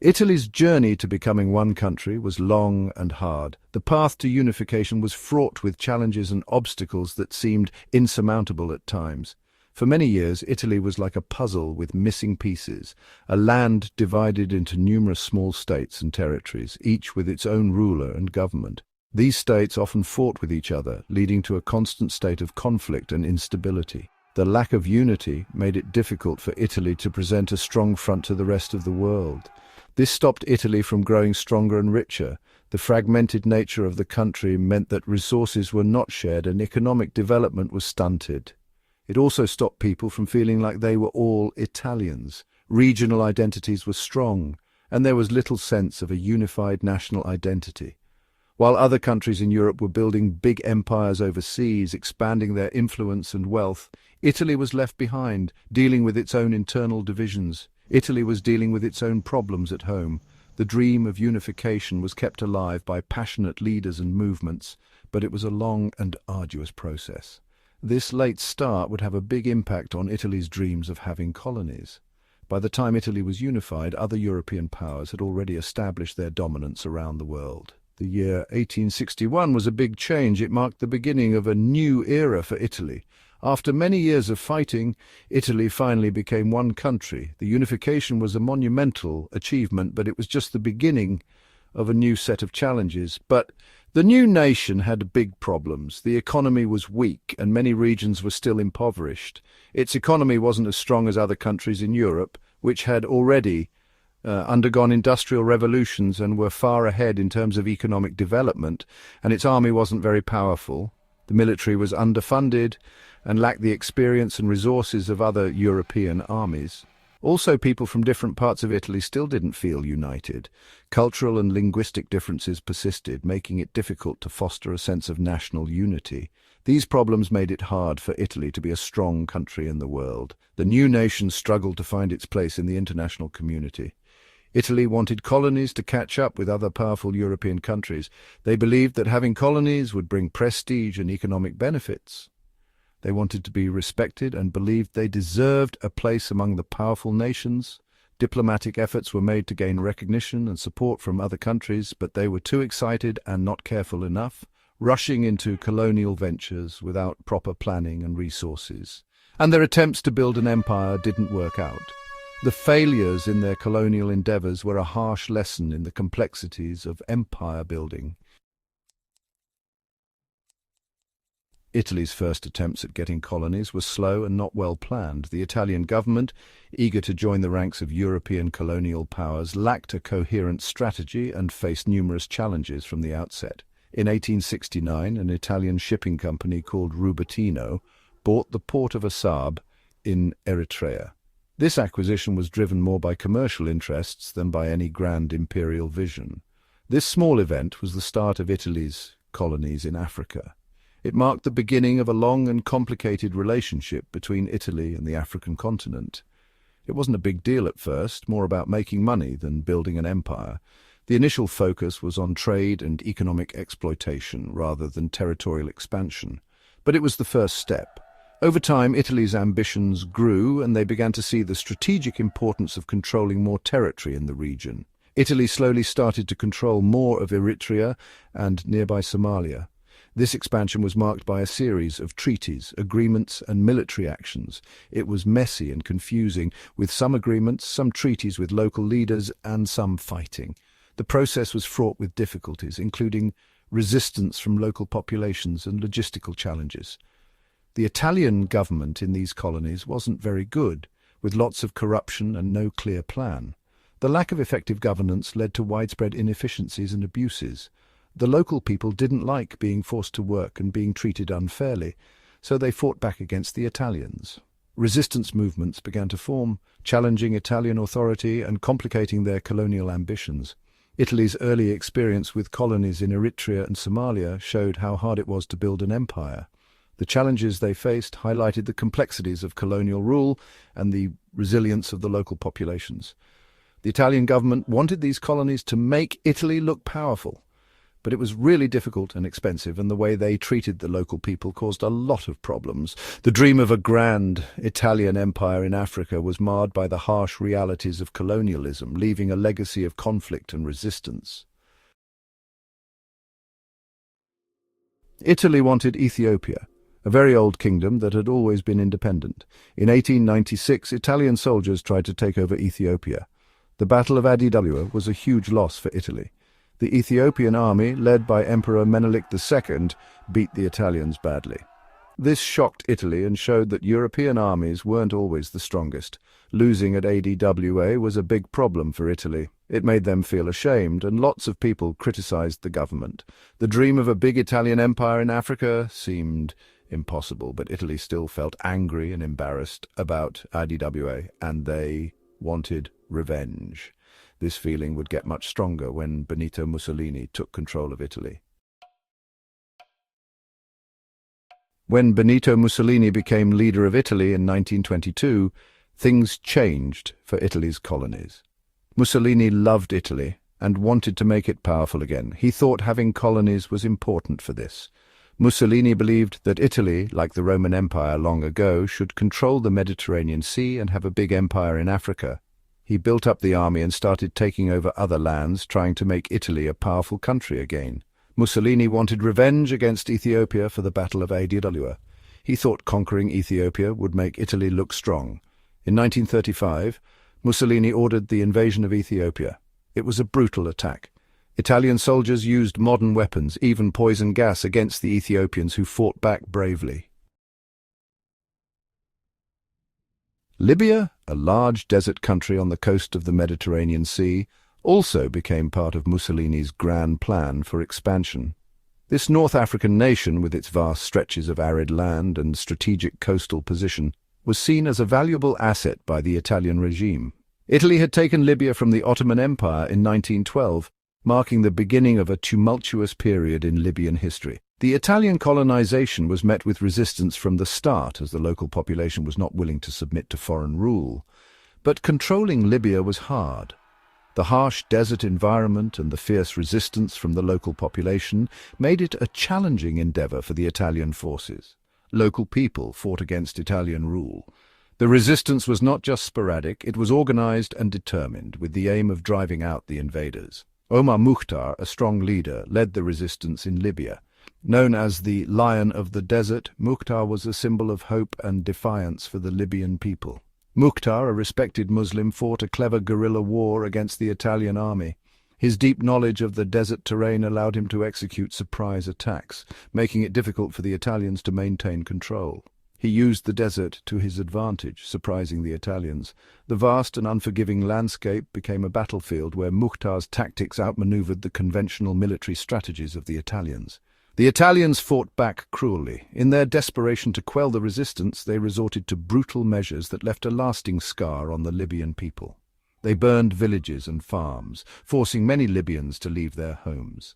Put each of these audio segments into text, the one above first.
Italy's journey to becoming one country was long and hard. The path to unification was fraught with challenges and obstacles that seemed insurmountable at times. For many years, Italy was like a puzzle with missing pieces, a land divided into numerous small states and territories, each with its own ruler and government. These states often fought with each other, leading to a constant state of conflict and instability. The lack of unity made it difficult for Italy to present a strong front to the rest of the world. This stopped Italy from growing stronger and richer. The fragmented nature of the country meant that resources were not shared and economic development was stunted. It also stopped people from feeling like they were all Italians. Regional identities were strong, and there was little sense of a unified national identity. While other countries in Europe were building big empires overseas, expanding their influence and wealth, Italy was left behind, dealing with its own internal divisions. Italy was dealing with its own problems at home. The dream of unification was kept alive by passionate leaders and movements, but it was a long and arduous process. This late start would have a big impact on Italy's dreams of having colonies. By the time Italy was unified, other European powers had already established their dominance around the world. The year 1861 was a big change. It marked the beginning of a new era for Italy. After many years of fighting, Italy finally became one country. The unification was a monumental achievement, but it was just the beginning of a new set of challenges. But the new nation had big problems. The economy was weak, and many regions were still impoverished. Its economy wasn't as strong as other countries in Europe, which had already undergone industrial revolutions and were far ahead in terms of economic development, and its army wasn't very powerful. The military was underfunded and lacked the experience and resources of other European armies. Also, people from different parts of Italy still didn't feel united. Cultural and linguistic differences persisted, making it difficult to foster a sense of national unity. These problems made it hard for Italy to be a strong country in the world. The new nation struggled to find its place in the international community. Italy wanted colonies to catch up with other powerful European countries. They believed that having colonies would bring prestige and economic benefits. They wanted to be respected and believed they deserved a place among the powerful nations. Diplomatic efforts were made to gain recognition and support from other countries, but they were too excited and not careful enough, rushing into colonial ventures without proper planning and resources. And their attempts to build an empire didn't work out. The failures in their colonial endeavors were a harsh lesson in the complexities of empire building. Italy's first attempts at getting colonies were slow and not well planned. The Italian government, eager to join the ranks of European colonial powers, lacked a coherent strategy and faced numerous challenges from the outset. In 1869, an Italian shipping company called Rubertino bought the port of Assab in Eritrea. This acquisition was driven more by commercial interests than by any grand imperial vision. This small event was the start of Italy's colonies in Africa. It marked the beginning of a long and complicated relationship between Italy and the African continent. It wasn't a big deal at first, more about making money than building an empire. The initial focus was on trade and economic exploitation rather than territorial expansion. But it was the first step. Over time, Italy's ambitions grew, and they began to see the strategic importance of controlling more territory in the region. Italy slowly started to control more of Eritrea and nearby Somalia. This expansion was marked by a series of treaties, agreements, and military actions. It was messy and confusing, with some agreements, some treaties with local leaders, and some fighting. The process was fraught with difficulties, including resistance from local populations and logistical challenges. The Italian government in these colonies wasn't very good, with lots of corruption and no clear plan. The lack of effective governance led to widespread inefficiencies and abuses. The local people didn't like being forced to work and being treated unfairly, so they fought back against the Italians. Resistance movements began to form, challenging Italian authority and complicating their colonial ambitions. Italy's early experience with colonies in Eritrea and Somalia showed how hard it was to build an empire. The challenges they faced highlighted the complexities of colonial rule and the resilience of the local populations. The Italian government wanted these colonies to make Italy look powerful, but it was really difficult and expensive, and the way they treated the local people caused a lot of problems. The dream of a grand Italian empire in Africa was marred by the harsh realities of colonialism, leaving a legacy of conflict and resistance. Italy wanted Ethiopia, a very old kingdom that had always been independent. In 1896, Italian soldiers tried to take over Ethiopia. The Battle of Adwa was a huge loss for Italy. The Ethiopian army, led by Emperor Menelik II, beat the Italians badly. This shocked Italy and showed that European armies weren't always the strongest. Losing at Adwa was a big problem for Italy. It made them feel ashamed, and lots of people criticized the government. The dream of a big Italian empire in Africa seemed impossible, but Italy still felt angry and embarrassed about Adwa, and they wanted revenge. This feeling would get much stronger when Benito Mussolini took control of Italy. When Benito Mussolini became leader of Italy in 1922, things changed for Italy's colonies. Mussolini loved Italy and wanted to make it powerful again. He thought having colonies was important for this. Mussolini believed that Italy, like the Roman Empire long ago, should control the Mediterranean Sea and have a big empire in Africa. He built up the army and started taking over other lands, trying to make Italy a powerful country again. Mussolini wanted revenge against Ethiopia for the Battle of Adwa. He thought conquering Ethiopia would make Italy look strong. In 1935, Mussolini ordered the invasion of Ethiopia. It was a brutal attack. Italian soldiers used modern weapons, even poison gas, against the Ethiopians, who fought back bravely. Libya, a large desert country on the coast of the Mediterranean Sea, also became part of Mussolini's grand plan for expansion. This North African nation, with its vast stretches of arid land and strategic coastal position, was seen as a valuable asset by the Italian regime. Italy had taken Libya from the Ottoman Empire in 1912, marking the beginning of a tumultuous period in Libyan history. The Italian colonization was met with resistance from the start, as the local population was not willing to submit to foreign rule. But controlling Libya was hard. The harsh desert environment and the fierce resistance from the local population made it a challenging endeavor for the Italian forces. Local people fought against Italian rule. The resistance was not just sporadic, it was organized and determined, with the aim of driving out the invaders. Omar Mukhtar, a strong leader, led the resistance in Libya. Known as the Lion of the Desert, Mukhtar was a symbol of hope and defiance for the Libyan people. Mukhtar, a respected Muslim, fought a clever guerrilla war against the Italian army. His deep knowledge of the desert terrain allowed him to execute surprise attacks, making it difficult for the Italians to maintain control. He used the desert to his advantage, surprising the Italians. The vast and unforgiving landscape became a battlefield where Mukhtar's tactics outmaneuvered the conventional military strategies of the Italians. The Italians fought back cruelly. In their desperation to quell the resistance, they resorted to brutal measures that left a lasting scar on the Libyan people. They burned villages and farms, forcing many Libyans to leave their homes.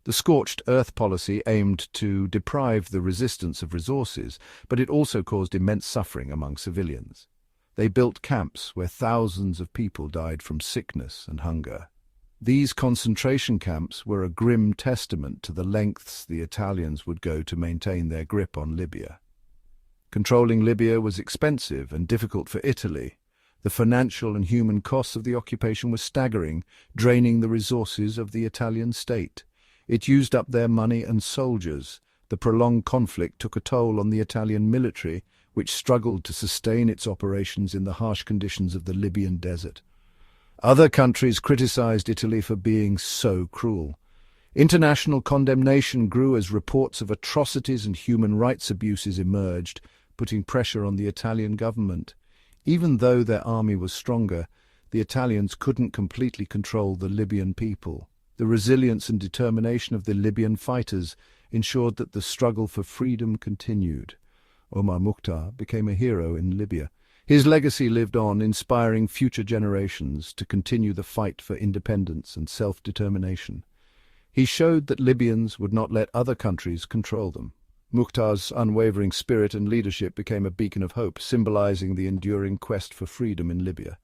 The scorched earth policy aimed to deprive the resistance of resources, but it also caused immense suffering among civilians. They built camps where thousands of people died from sickness and hunger. These concentration camps were a grim testament to the lengths the Italians would go to maintain their grip on Libya. Controlling Libya was expensive and difficult for Italy. The financial and human costs of the occupation were staggering, draining the resources of the Italian state. It used up their money and soldiers. The prolonged conflict took a toll on the Italian military, which struggled to sustain its operations in the harsh conditions of the Libyan desert. Other countries criticized Italy for being so cruel. International condemnation grew as reports of atrocities and human rights abuses emerged, putting pressure on the Italian government. Even though their army was stronger, the Italians couldn't completely control the Libyan people. The resilience and determination of the Libyan fighters ensured that the struggle for freedom continued. Omar Mukhtar became a hero in Libya. His legacy lived on, inspiring future generations to continue the fight for independence and self-determination. He showed that Libyans would not let other countries control them. Mukhtar's unwavering spirit and leadership became a beacon of hope, symbolizing the enduring quest for freedom in Libya.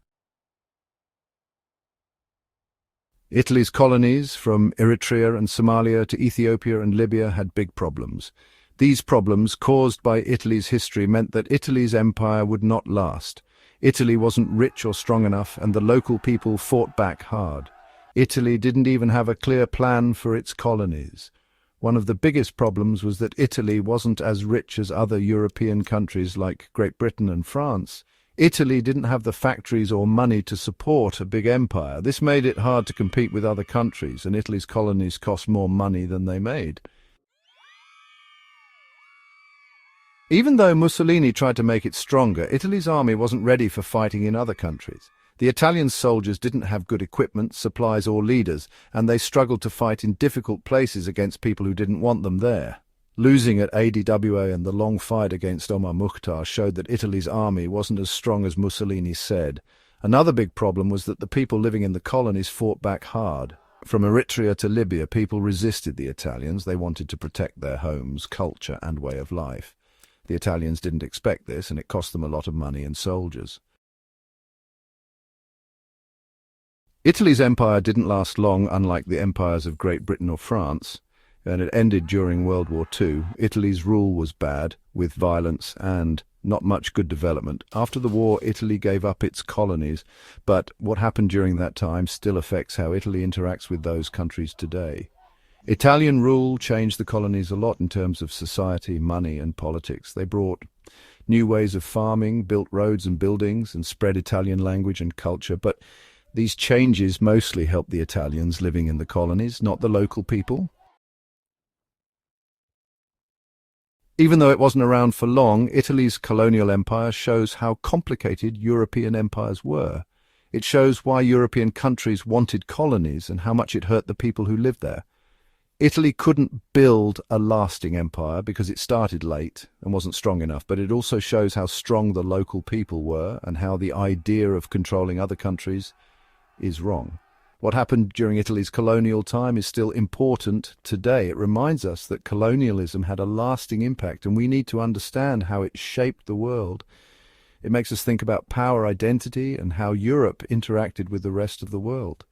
Italy's colonies, from Eritrea and Somalia to Ethiopia and Libya, had big problems. These problems, caused by Italy's history, meant that Italy's empire would not last. Italy wasn't rich or strong enough, and the local people fought back hard. Italy didn't even have a clear plan for its colonies. One of the biggest problems was that Italy wasn't as rich as other European countries like Great Britain and France. Italy didn't have the factories or money to support a big empire. This made it hard to compete with other countries, and Italy's colonies cost more money than they made. Even though Mussolini tried to make it stronger, Italy's army wasn't ready for fighting in other countries. The Italian soldiers didn't have good equipment, supplies or leaders, and they struggled to fight in difficult places against people who didn't want them there. Losing at Adwa and the long fight against Omar Mukhtar showed that Italy's army wasn't as strong as Mussolini said. Another big problem was that the people living in the colonies fought back hard. From Eritrea to Libya, people resisted the Italians. They wanted to protect their homes, culture and way of life. The Italians didn't expect this, and it cost them a lot of money and soldiers. Italy's empire didn't last long, unlike the empires of Great Britain or France, and it ended during World War II. Italy's rule was bad, with violence and not much good development. After the war, Italy gave up its colonies, but what happened during that time still affects how Italy interacts with those countries today. Italian rule changed the colonies a lot in terms of society, money and politics. They brought new ways of farming, built roads and buildings, and spread Italian language and culture, but these changes mostly helped the Italians living in the colonies, not the local people. Even though it wasn't around for long, Italy's colonial empire shows how complicated European empires were. It shows why European countries wanted colonies and how much it hurt the people who lived there. Italy couldn't build a lasting empire because it started late and wasn't strong enough, but it also shows how strong the local people were and how the idea of controlling other countries is wrong. What happened during Italy's colonial time is still important today. It reminds us that colonialism had a lasting impact, and we need to understand how it shaped the world. It makes us think about power, identity, and how Europe interacted with the rest of the world.